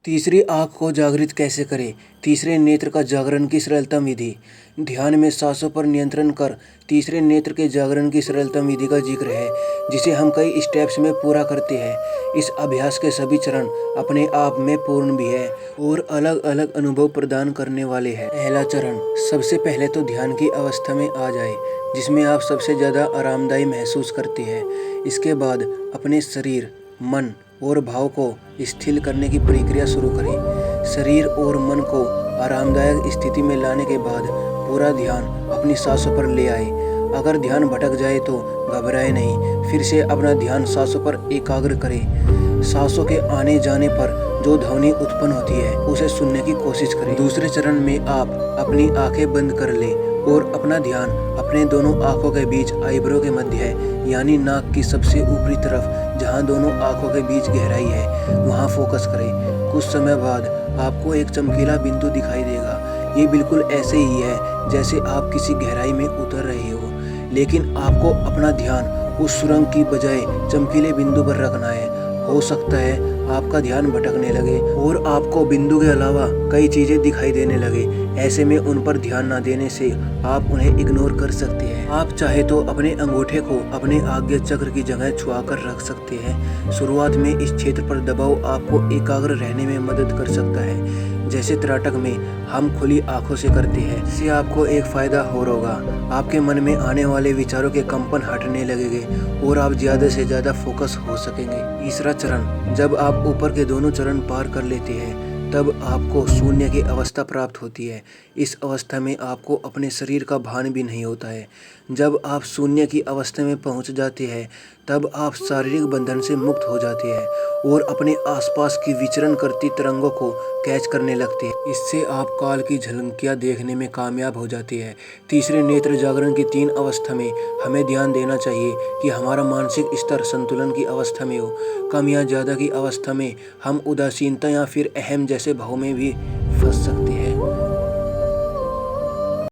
तीसरी आँख को जागृत कैसे करें? तीसरे नेत्र का जागरण की सरलतम विधि। ध्यान में सांसों पर नियंत्रण कर तीसरे नेत्र के जागरण की सरलतम विधि का जिक्र है, जिसे हम कई स्टेप्स में पूरा करते हैं। इस अभ्यास के सभी चरण अपने आप में पूर्ण भी है और अलग अलग अनुभव प्रदान करने वाले हैं। पहला चरण, सबसे पहले तो ध्यान की अवस्था में आ जाए जिसमें आप सबसे ज़्यादा आरामदायी महसूस करते हैं। इसके बाद अपने शरीर, मन और भाव को स्थिर करने की प्रक्रिया शुरू करें। शरीर और मन को आरामदायक स्थिति में लाने के बाद पूरा ध्यान अपनी सांसों पर ले आए। अगर ध्यान भटक जाए तो घबराए नहीं, फिर से अपना ध्यान सांसों पर एकाग्र करें। सांसों के आने जाने पर जो ध्वनि उत्पन्न होती है उसे सुनने की कोशिश करें। दूसरे चरण में आप अपनी आंखें बंद कर लें और अपना ध्यान अपने दोनों आंखों के बीच आईब्रो के मध्य है, यानी नाक की सबसे ऊपरी तरफ जहां दोनों आंखों के बीच गहराई है, वहां फोकस करें। कुछ समय बाद आपको एक चमकीला बिंदु दिखाई देगा। ये बिल्कुल ऐसे ही है जैसे आप किसी गहराई में उतर रहे हो, लेकिन आपको अपना ध्यान उस सुरंग की बजाय चमकीले बिंदु पर रखना है। हो सकता है आपका ध्यान भटकने लगे और आपको बिंदु के अलावा कई चीजें दिखाई देने लगे। ऐसे में उन पर ध्यान न देने से आप उन्हें इग्नोर कर सकते हैं। आप चाहे तो अपने अंगूठे को अपने आज्ञा चक्र की जगह छुआ कर रख सकते हैं। शुरुआत में इस क्षेत्र पर दबाव आपको एकाग्र रहने में मदद कर सकता है, जैसे त्राटक में हम खुली आंखों से करते हैं। इससे आपको एक फायदा और होगा, आपके मन में आने वाले विचारों के कंपन हटने लगेंगे और आप ज्यादा से ज्यादा फोकस हो सकेंगे। तीसरा चरण, जब आप ऊपर के दोनों चरण पार कर लेते हैं तब आपको शून्य की अवस्था प्राप्त होती है। इस अवस्था में आपको अपने शरीर का भान भी नहीं होता है। जब आप शून्य की अवस्था में पहुंच जाते हैं तब आप शारीरिक बंधन से मुक्त हो जाते हैं और अपने आसपास की विचरण करती तरंगों को कैच करने लगते हैं। इससे आप काल की झलकियाँ देखने में कामयाब हो जाते हैं। तीसरे नेत्र जागरण की 3 अवस्था में हमें ध्यान देना चाहिए कि हमारा मानसिक स्तर संतुलन की अवस्था में हो। कम या ज़्यादा की अवस्था में हम उदासीनता या फिर अहम जैसे भाव में भी फंस सकते हैं।